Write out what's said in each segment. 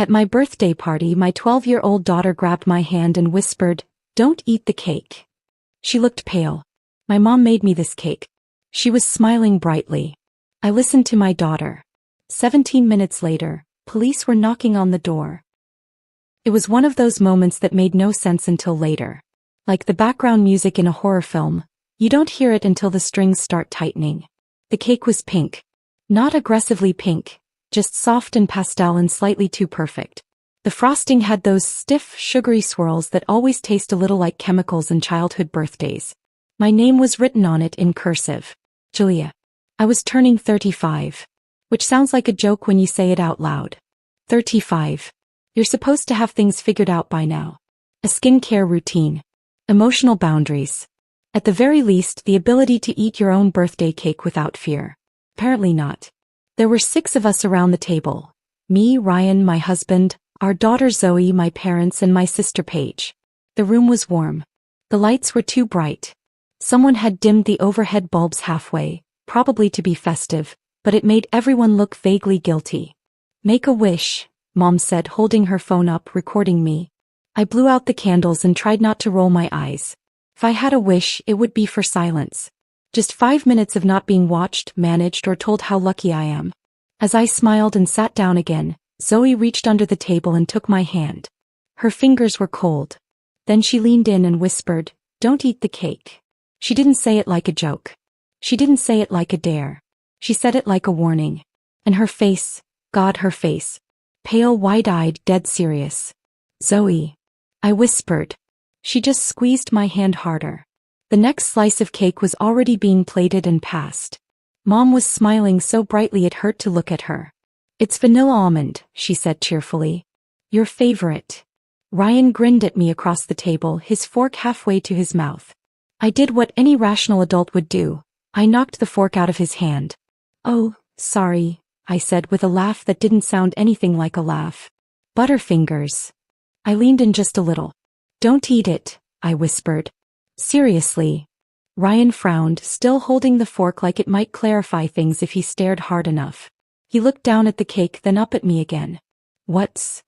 At my birthday party, my 12-year-old daughter grabbed my hand and whispered, "Don't eat the cake." She looked pale. My mom made me this cake. She was smiling brightly. I listened to my daughter. 17 minutes later, police were knocking on the door. It was one of those moments that made no sense until later. Like the background music in a horror film, you don't hear it until the strings start tightening. The cake was pink. Not aggressively pink, just soft and pastel and slightly too perfect. The frosting had those stiff, sugary swirls that always taste a little like chemicals in childhood birthdays. My name was written on it in cursive. Julia. I was turning 35. Which sounds like a joke when you say it out loud. 35. You're supposed to have things figured out by now. A skincare routine. Emotional boundaries. At the very least, the ability to eat your own birthday cake without fear. Apparently not. There were 6 of us around the table. Me, Ryan, my husband, our daughter Zoe, my parents, and my sister Paige. The room was warm. The lights were too bright. Someone had dimmed the overhead bulbs halfway, probably to be festive, but it made everyone look vaguely guilty. "Make a wish," Mom said, holding her phone up, recording me. I blew out the candles and tried not to roll my eyes. If I had a wish, it would be for silence. Just 5 minutes of not being watched, managed, or told how lucky I am. As I smiled and sat down again, Zoe reached under the table and took my hand. Her fingers were cold. Then she leaned in and whispered, "Don't eat the cake." She didn't say it like a joke. She didn't say it like a dare. She said it like a warning. And her face, God, her face. Pale, wide-eyed, dead serious. "Zoe," I whispered. She just squeezed my hand harder. The next slice of cake was already being plated and passed. Mom was smiling so brightly it hurt to look at her. "It's vanilla almond," she said cheerfully. "Your favorite." Ryan grinned at me across the table, his fork halfway to his mouth. I did what any rational adult would do. I knocked the fork out of his hand. "Oh, sorry," I said with a laugh that didn't sound anything like a laugh. "Butterfingers." I leaned in just a little. "Don't eat it," I whispered. "Seriously." Ryan frowned, still holding the fork like it might clarify things if he stared hard enough. He looked down at the cake, then up at me again. "What's?"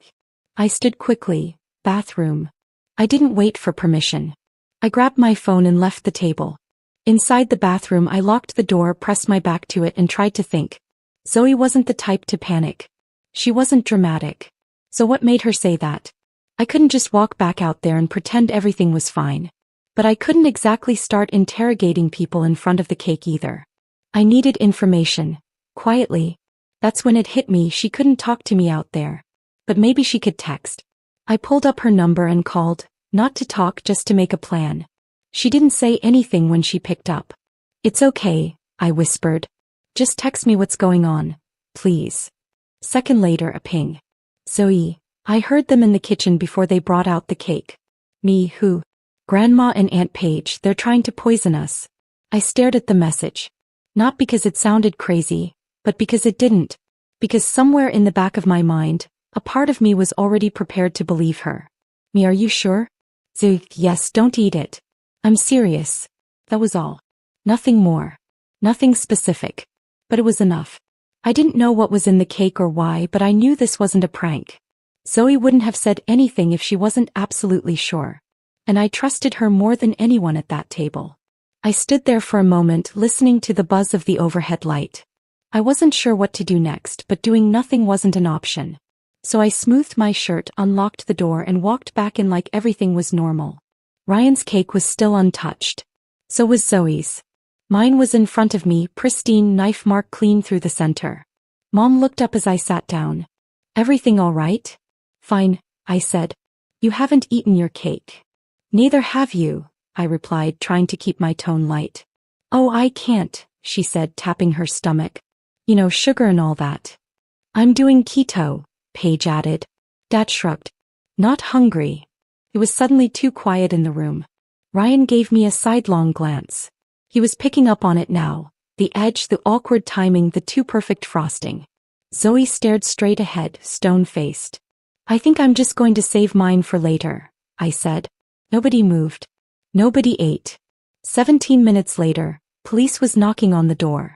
I stood quickly. "Bathroom." I didn't wait for permission. I grabbed my phone and left the table. Inside the bathroom, I locked the door, pressed my back to it, and tried to think. Zoe wasn't the type to panic. She wasn't dramatic. So what made her say that? I couldn't just walk back out there and pretend everything was fine. But I couldn't exactly start interrogating people in front of the cake either. I needed information. Quietly. That's when it hit me, she couldn't talk to me out there. But maybe she could text. I pulled up her number and called, not to talk, just to make a plan. She didn't say anything when she picked up. "It's okay," I whispered. "Just text me what's going on, please." Second later, a ping. "Zoe." I heard them in the kitchen before they brought out the cake. "Me, who?" "Grandma and Aunt Paige, they're trying to poison us." I stared at the message. Not because it sounded crazy, but because it didn't. Because somewhere in the back of my mind, a part of me was already prepared to believe her. "Me, are you sure?" "Zoe, yes, don't eat it." "I'm serious." That was all. Nothing more. Nothing specific. But it was enough. I didn't know what was in the cake or why, but I knew this wasn't a prank. Zoe wouldn't have said anything if she wasn't absolutely sure. And I trusted her more than anyone at that table. I stood there for a moment, listening to the buzz of the overhead light. I wasn't sure what to do next, but doing nothing wasn't an option. So I smoothed my shirt, unlocked the door, and walked back in like everything was normal. Ryan's cake was still untouched. So was Zoe's. Mine was in front of me, pristine, knife mark clean through the center. Mom looked up as I sat down. "Everything all right?" "Fine," I said. "You haven't eaten your cake." "Neither have you," I replied, trying to keep my tone light. "Oh, I can't," she said, tapping her stomach. "You know, sugar and all that." "I'm doing keto," Paige added. Dad shrugged. "Not hungry." It was suddenly too quiet in the room. Ryan gave me a sidelong glance. He was picking up on it now. The edge, the awkward timing, the too perfect frosting. Zoe stared straight ahead, stone-faced. "I think I'm just going to save mine for later," I said. Nobody moved. Nobody ate. 17 minutes later, police was knocking on the door.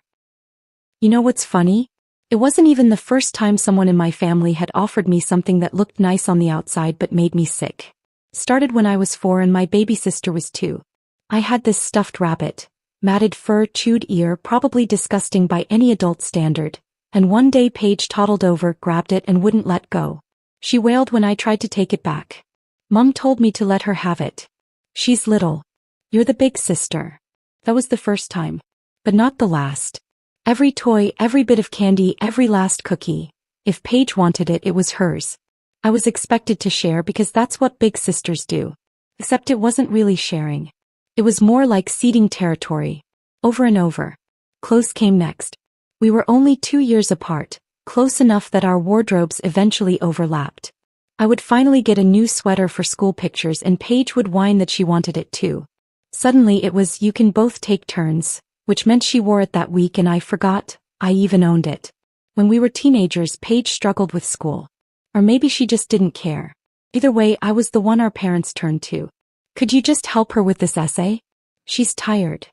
You know what's funny? It wasn't even the first time someone in my family had offered me something that looked nice on the outside but made me sick. Started when I was 4 and my baby sister was 2. I had this stuffed rabbit, matted fur, chewed ear, probably disgusting by any adult standard, and one day Paige toddled over, grabbed it and wouldn't let go. She wailed when I tried to take it back. Mom told me to let her have it. She's little. You're the big sister. That was the first time. But not the last. Every toy, every bit of candy, every last cookie. If Paige wanted it, it was hers. I was expected to share because that's what big sisters do. Except it wasn't really sharing. It was more like ceding territory. Over and over. Close came next. We were only 2 years apart, close enough that our wardrobes eventually overlapped. I would finally get a new sweater for school pictures and Paige would whine that she wanted it too. Suddenly it was, you can both take turns, which meant she wore it that week and I forgot, I even owned it. When we were teenagers, Paige struggled with school. Or maybe she just didn't care. Either way, I was the one our parents turned to. Could you just help her with this essay? She's tired.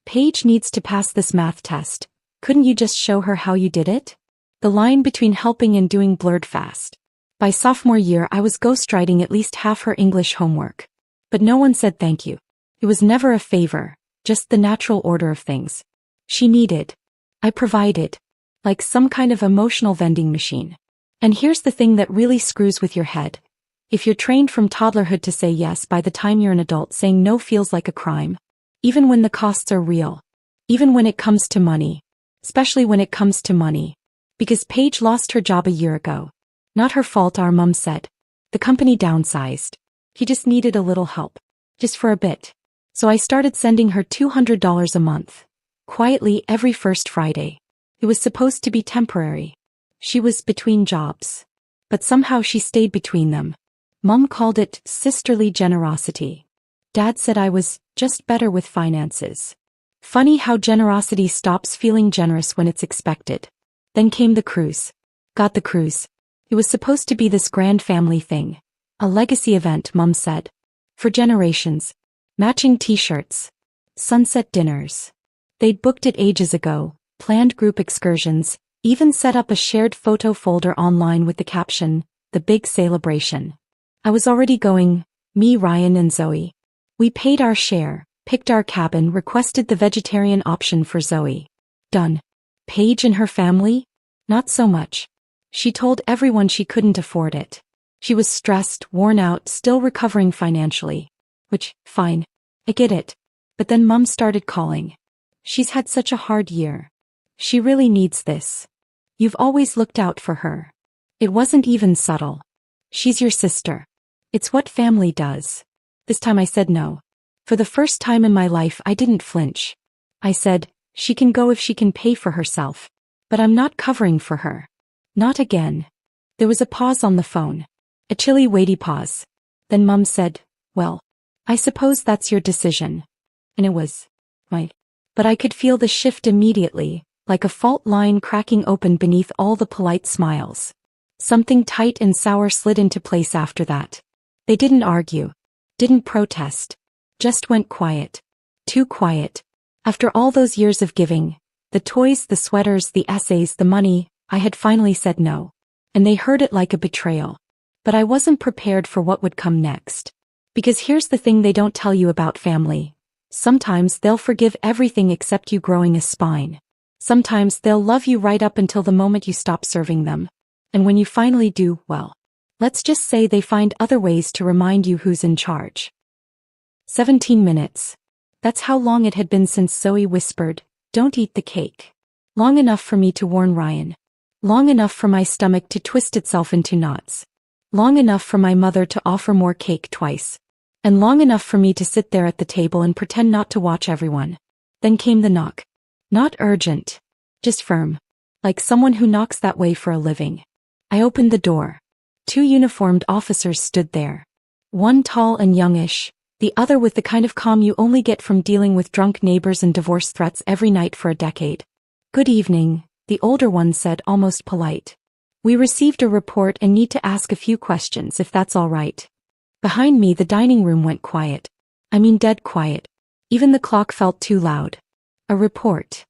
Paige needs to pass this math test. Couldn't you just show her how you did it? The line between helping and doing blurred fast. By sophomore year, I was ghostwriting at least half her English homework. But no one said thank you. It was never a favor, just the natural order of things. She needed. I provided. Like some kind of emotional vending machine. And here's the thing that really screws with your head. If you're trained from toddlerhood to say yes by the time you're an adult, saying no feels like a crime. Even when the costs are real. Even when it comes to money. Especially when it comes to money. Because Paige lost her job a year ago. Not her fault, our mom said. The company downsized. He just needed a little help. Just for a bit. So I started sending her $200 a month. Quietly every first Friday. It was supposed to be temporary. She was between jobs. But somehow she stayed between them. Mom called it sisterly generosity. Dad said I was just better with finances. Funny how generosity stops feeling generous when it's expected. Then came the cruise. Got the cruise. It was supposed to be this grand family thing. A legacy event, Mom said. For generations. Matching t-shirts. Sunset dinners. They'd booked it ages ago, planned group excursions, even set up a shared photo folder online with the caption, "The Big Celebration." I was already going, me, Ryan and Zoe. We paid our share, picked our cabin, requested the vegetarian option for Zoe. Done. Paige and her family? Not so much. She told everyone she couldn't afford it. She was stressed, worn out, still recovering financially. Which, fine. I get it. But then Mom started calling. She's had such a hard year. She really needs this. You've always looked out for her. It wasn't even subtle. She's your sister. It's what family does. This time I said no. For the first time in my life I didn't flinch. I said, she can go if she can pay for herself. But I'm not covering for her. Not again. There was a pause on the phone. A chilly, weighty pause. Then Mom said, well, I suppose that's your decision. And it was. But I could feel the shift immediately, like a fault line cracking open beneath all the polite smiles. Something tight and sour slid into place after that. They didn't argue. Didn't protest. Just went quiet. Too quiet. After all those years of giving, the toys, the sweaters, the essays, the money, I had finally said no. And they heard it like a betrayal. But I wasn't prepared for what would come next. Because here's the thing they don't tell you about family. Sometimes they'll forgive everything except you growing a spine. Sometimes they'll love you right up until the moment you stop serving them. And when you finally do, well, let's just say they find other ways to remind you who's in charge. 17 minutes. That's how long it had been since Zoe whispered, "Don't eat the cake." Long enough for me to warn Ryan. Long enough for my stomach to twist itself into knots. Long enough for my mother to offer more cake twice. And long enough for me to sit there at the table and pretend not to watch everyone. Then came the knock. Not urgent. Just firm. Like someone who knocks that way for a living. I opened the door. 2 uniformed officers stood there. One tall and youngish, the other with the kind of calm you only get from dealing with drunk neighbors and divorce threats every night for a decade. "Good evening," the older one said, almost polite. "We received a report and need to ask a few questions if that's all right." Behind me the dining room went quiet. I mean dead quiet. Even the clock felt too loud. "A report?"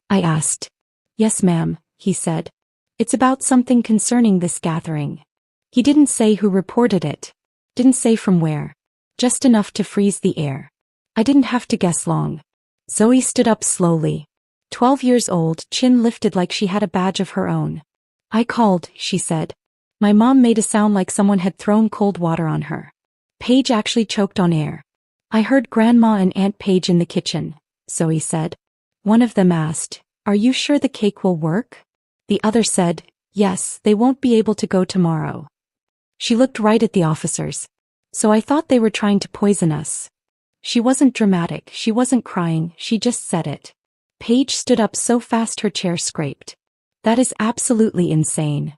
I asked. "Yes, ma'am," he said. It's about something concerning this gathering. He didn't say who reported it. Didn't say from where. Just enough to freeze the air. I didn't have to guess long. Zoe stood up slowly. 12 years old, chin lifted like she had a badge of her own. I called, she said. My mom made a sound like someone had thrown cold water on her. Paige actually choked on air. I heard Grandma and Aunt Paige in the kitchen, Zoe said. One of them asked, "Are you sure the cake will work?" The other said, "Yes, they won't be able to go tomorrow." She looked right at the officers. So I thought they were trying to poison us. She wasn't dramatic, she wasn't crying, she just said it. Paige stood up so fast her chair scraped. That is absolutely insane.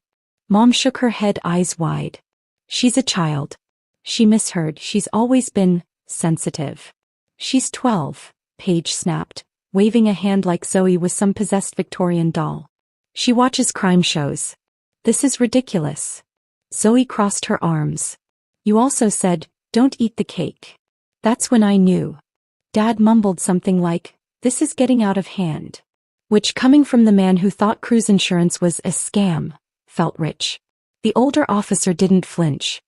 Mom shook her head, eyes wide. She's a child. She misheard, she's always been sensitive. She's 12, Paige snapped, waving a hand like Zoe was some possessed Victorian doll. She watches crime shows. This is ridiculous. Zoe crossed her arms. You also said, "Don't eat the cake." That's when I knew. Dad mumbled something like, "This is getting out of hand." Which, coming from the man who thought cruise insurance was a scam, felt rich. The older officer didn't flinch.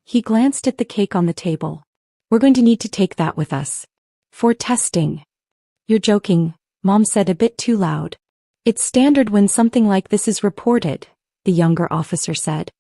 He glanced at the cake on the table. "We're going to need to take that with us. For testing." "You're joking," Mom said a bit too loud. "It's standard when something like this is reported," the younger officer said.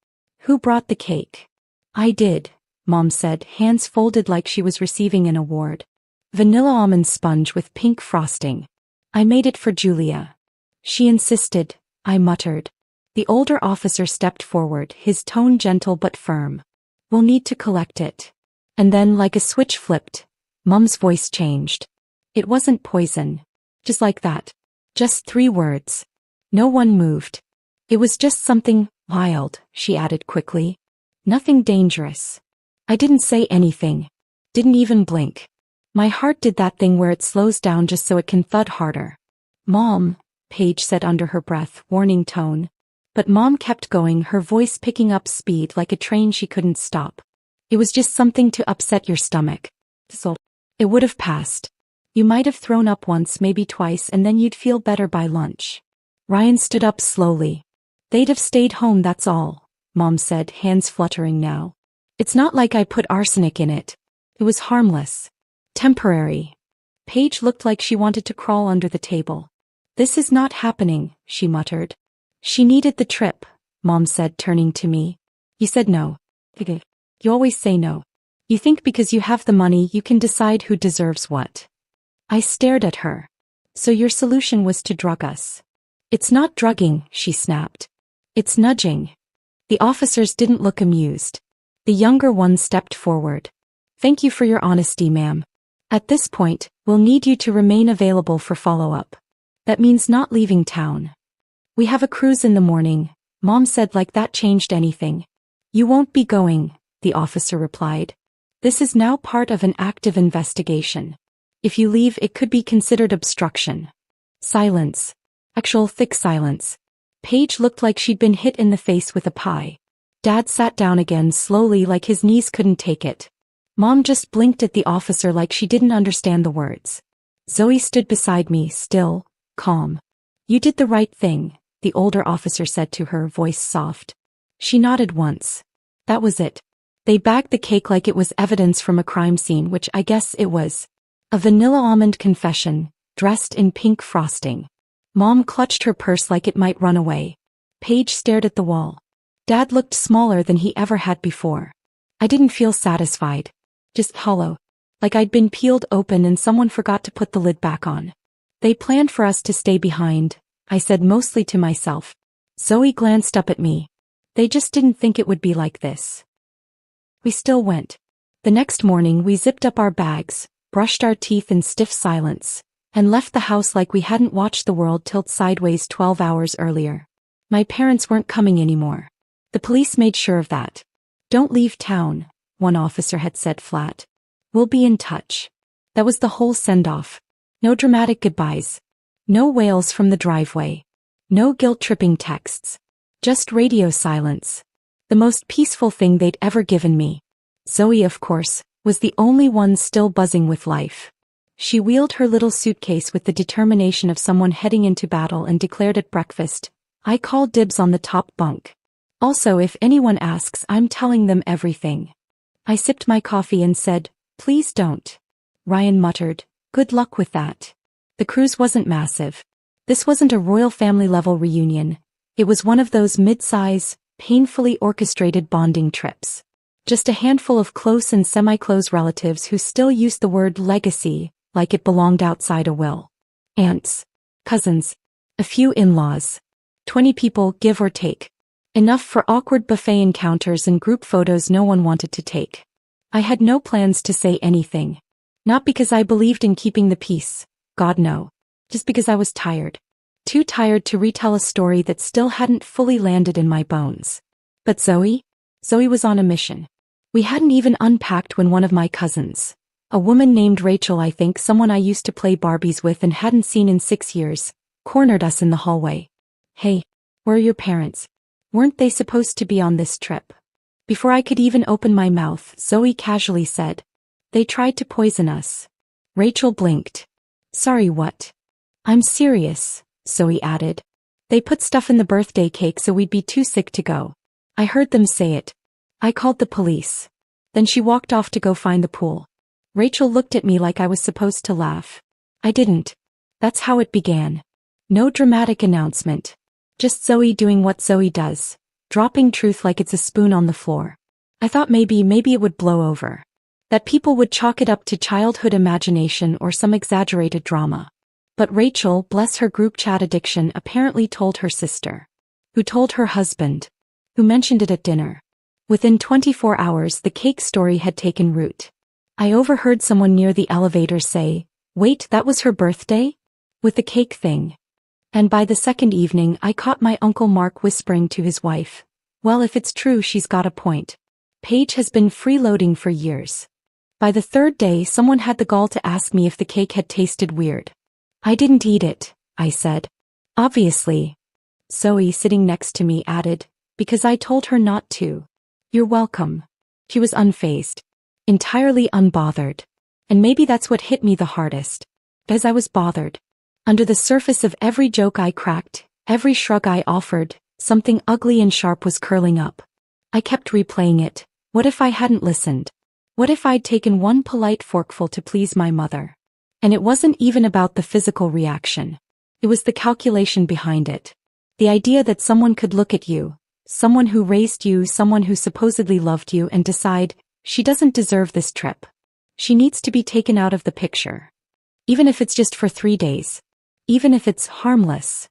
"Who brought the cake?" "I did," Mom said, hands folded like she was receiving an award. "Vanilla almond sponge with pink frosting. I made it for Julia." "She insisted," I muttered. The older officer stepped forward, his tone gentle but firm. "We'll need to collect it." And then, like a switch flipped, Mom's voice changed. It wasn't poison. Just like that. Just 3 words. No one moved. "It was just something wild," she added quickly. "Nothing dangerous." I didn't say anything. Didn't even blink. My heart did that thing where it slows down just so it can thud harder. "Mom," Paige said under her breath, warning tone. But Mom kept going, her voice picking up speed like a train she couldn't stop. "It was just something to upset your stomach. So it would have passed. You might have thrown up once, maybe twice, and then you'd feel better by lunch." Ryan stood up slowly. "They'd have stayed home, that's all," Mom said, hands fluttering now. "It's not like I put arsenic in it. It was harmless. Temporary." Paige looked like she wanted to crawl under the table. "This is not happening," she muttered. "She needed the trip," Mom said, turning to me. "You said no. You always say no. You think because you have the money you can decide who deserves what." I stared at her. "So your solution was to drug us?" "It's not drugging," she snapped. "It's nudging." The officers didn't look amused. The younger one stepped forward. "Thank you for your honesty, ma'am. At this point, we'll need you to remain available for follow-up. That means not leaving town." "We have a cruise in the morning," Mom said, like that changed anything. "You won't be going," the officer replied. "This is now part of an active investigation. If you leave, it could be considered obstruction." Silence. Actual thick silence. Paige looked like she'd been hit in the face with a pie. Dad sat down again slowly, like his knees couldn't take it. Mom just blinked at the officer like she didn't understand the words. Zoe stood beside me, still, calm. "You did the right thing," the older officer said to her, voice soft. She nodded once. That was it. They bagged the cake like it was evidence from a crime scene, which I guess it was. A vanilla almond confession, dressed in pink frosting. Mom clutched her purse like it might run away. Paige stared at the wall. Dad looked smaller than he ever had before. I didn't feel satisfied. Just hollow. Like I'd been peeled open and someone forgot to put the lid back on. "They planned for us to stay behind," I said, mostly to myself. Zoe glanced up at me. "They just didn't think it would be like this." We still went. The next morning we zipped up our bags, brushed our teeth in stiff silence, and left the house like we hadn't watched the world tilt sideways 12 hours earlier. My parents weren't coming anymore. The police made sure of that. "Don't leave town," one officer had said flat. "We'll be in touch." That was the whole send-off. No dramatic goodbyes. No wails from the driveway. No guilt-tripping texts. Just radio silence. The most peaceful thing they'd ever given me. Zoe, of course, was the only one still buzzing with life. She wheeled her little suitcase with the determination of someone heading into battle and declared at breakfast, I call dibs on the top bunk. Also, if anyone asks, I'm telling them everything. I sipped my coffee and said, please don't. Ryan muttered, good luck with that. The cruise wasn't massive. This wasn't a royal family level reunion. It was one of those mid-size, painfully orchestrated bonding trips. Just a handful of close and semi-close relatives who still used the word legacy like it belonged outside a will. Aunts, cousins, a few in-laws. 20 people, give or take. Enough for awkward buffet encounters and group photos no one wanted to take. I had no plans to say anything. Not because I believed in keeping the peace, God no. Just because I was tired. Too tired to retell a story that still hadn't fully landed in my bones. But Zoe was on a mission. We hadn't even unpacked when one of my cousins, a woman named Rachel, I think someone I used to play Barbies with and hadn't seen in 6 years, cornered us in the hallway. Hey, where are your parents? Weren't they supposed to be on this trip? Before I could even open my mouth, Zoe casually said, they tried to poison us. Rachel blinked. Sorry, what? I'm serious, Zoe added. They put stuff in the birthday cake so we'd be too sick to go. I heard them say it. I called the police. Then she walked off to go find the pool. Rachel looked at me like I was supposed to laugh. I didn't. That's how it began. No dramatic announcement. Just Zoe doing what Zoe does, dropping truth like it's a spoon on the floor. I thought maybe it would blow over. That people would chalk it up to childhood imagination or some exaggerated drama. But Rachel, bless her group chat addiction, apparently told her sister. Who told her husband. Who mentioned it at dinner. Within 24 hours the cake story had taken root. I overheard someone near the elevator say, wait, that was her birthday? With the cake thing. And by the second evening I caught my Uncle Mark whispering to his wife, well, if it's true she's got a point. Paige has been freeloading for years. By the third day someone had the gall to ask me if the cake had tasted weird. I didn't eat it, I said. Obviously. Zoe, sitting next to me, added, because I told her not to. You're welcome. She was unfazed. Entirely unbothered. And maybe that's what hit me the hardest. As I was bothered. Under the surface of every joke I cracked, every shrug I offered, something ugly and sharp was curling up. I kept replaying it. What if I hadn't listened? What if I'd taken one polite forkful to please my mother? And it wasn't even about the physical reaction. It was the calculation behind it. The idea that someone could look at you, someone who raised you, someone who supposedly loved you, and decide, she doesn't deserve this trip. She needs to be taken out of the picture. Even if it's just for 3 days. Even if it's harmless.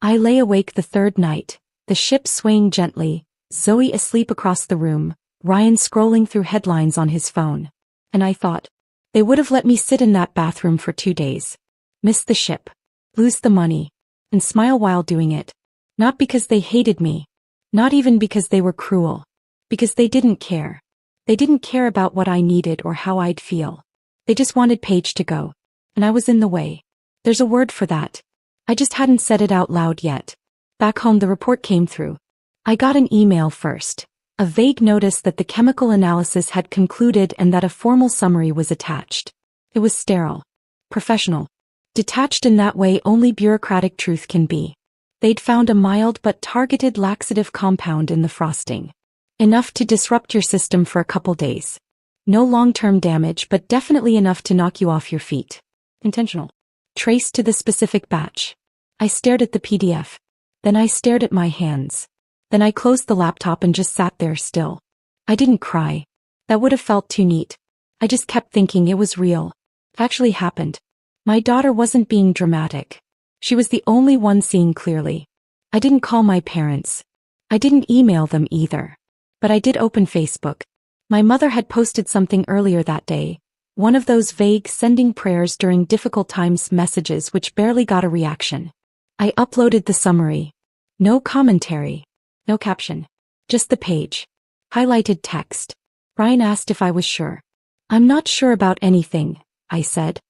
I lay awake the third night, the ship swaying gently, Zoe asleep across the room, Ryan scrolling through headlines on his phone. And I thought, they would have let me sit in that bathroom for 2 days. Miss the ship. Lose the money. And smile while doing it. Not because they hated me. Not even because they were cruel. Because they didn't care. They didn't care about what I needed or how I'd feel. They just wanted Paige to go. And I was in the way. There's a word for that. I just hadn't said it out loud yet. Back home the report came through. I got an email first. A vague notice that the chemical analysis had concluded and that a formal summary was attached. It was sterile. Professional. Detached in that way only bureaucratic truth can be. They'd found a mild but targeted laxative compound in the frosting. Enough to disrupt your system for a couple days. No long-term damage, but definitely enough to knock you off your feet. Intentional. Traced to the specific batch. I stared at the PDF. Then I stared at my hands. Then I closed the laptop and just sat there still. I didn't cry. That would have felt too neat. I just kept thinking it was real. It actually happened. My daughter wasn't being dramatic. She was the only one seeing clearly. I didn't call my parents. I didn't email them either. But I did open Facebook. My mother had posted something earlier that day. One of those vague sending prayers during difficult times messages which barely got a reaction. I uploaded the summary. No commentary. No caption. Just the page. Highlighted text. Ryan asked if I was sure. I'm not sure about anything, I said.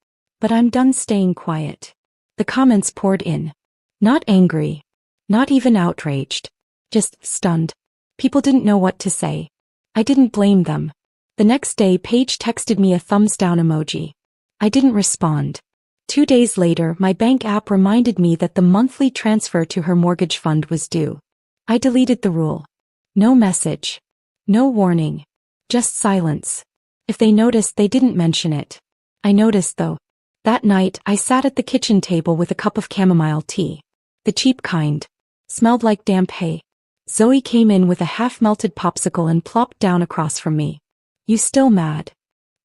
But I'm done staying quiet. The comments poured in. Not angry. Not even outraged. Just stunned. People didn't know what to say. I didn't blame them. The next day Paige texted me a thumbs down emoji. I didn't respond. 2 days later, my bank app reminded me that the monthly transfer to her mortgage fund was due. I deleted the rule. No message. No warning. Just silence. If they noticed, they didn't mention it. I noticed though. That night, I sat at the kitchen table with a cup of chamomile tea. The cheap kind. Smelled like damp hay. Zoe came in with a half-melted popsicle and plopped down across from me. You still mad?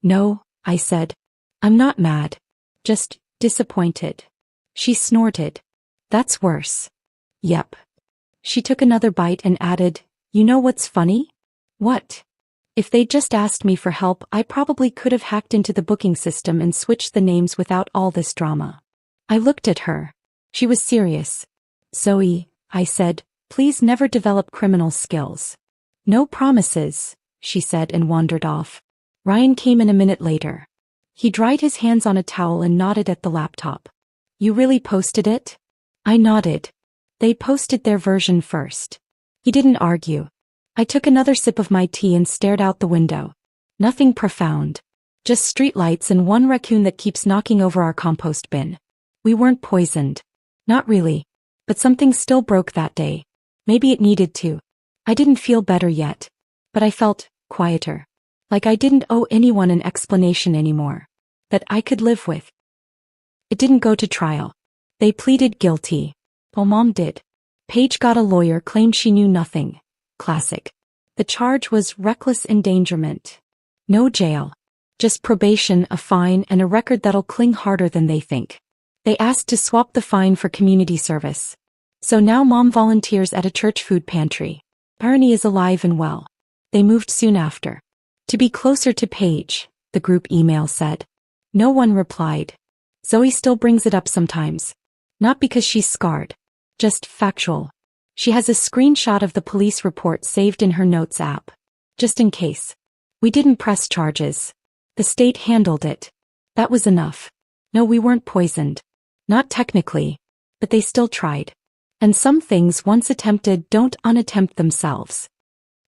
No, I said. I'm not mad. Just disappointed. She snorted. That's worse. Yep. She took another bite and added, you know what's funny? What? If they'd just asked me for help, I probably could have hacked into the booking system and switched the names without all this drama. I looked at her. She was serious. Zoe, I said, please never develop criminal skills. No promises, she said and wandered off. Ryan came in a minute later. He dried his hands on a towel and nodded at the laptop. You really posted it? I nodded. They posted their version first. He didn't argue. I took another sip of my tea and stared out the window. Nothing profound. Just streetlights and one raccoon that keeps knocking over our compost bin. We weren't poisoned. Not really. But something still broke that day. Maybe it needed to. I didn't feel better yet. But I felt quieter. Like I didn't owe anyone an explanation anymore. That I could live with. It didn't go to trial. They pleaded guilty. Well, Mom did. Paige got a lawyer, claimed she knew nothing. Classic. The charge was reckless endangerment. No jail. Just probation, a fine, and a record that'll cling harder than they think. They asked to swap the fine for community service. So now Mom volunteers at a church food pantry. Barney is alive and well. They moved soon after. To be closer to Paige, the group email said. No one replied. Zoe still brings it up sometimes. Not because she's scarred. Just factual. She has a screenshot of the police report saved in her notes app. Just in case. We didn't press charges. The state handled it. That was enough. No, we weren't poisoned. Not technically. But they still tried. And some things once attempted don't unattempt themselves.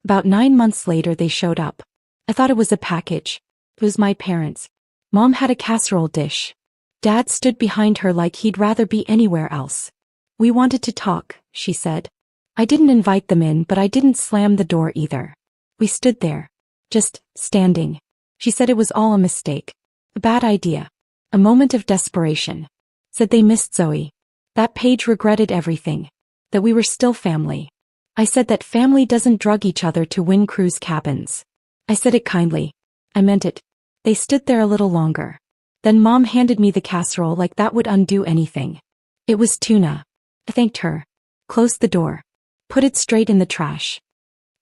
About 9 months later they showed up. I thought it was a package. It was my parents. Mom had a casserole dish. Dad stood behind her like he'd rather be anywhere else. We wanted to talk, she said. I didn't invite them in, but I didn't slam the door either. We stood there. Just standing. She said it was all a mistake. A bad idea. A moment of desperation. Said they missed Zoe. That Paige regretted everything. That we were still family. I said that family doesn't drug each other to win cruise cabins. I said it kindly. I meant it. They stood there a little longer. Then Mom handed me the casserole like that would undo anything. It was tuna. I thanked her. Closed the door. Put it straight in the trash.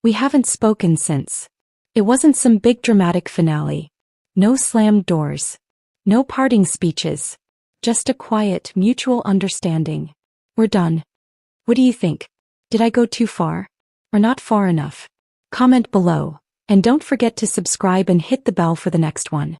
We haven't spoken since. It wasn't some big dramatic finale. No slammed doors. No parting speeches. Just a quiet, mutual understanding. We're done. What do you think? Did I go too far? Or not far enough? Comment below. And don't forget to subscribe and hit the bell for the next one.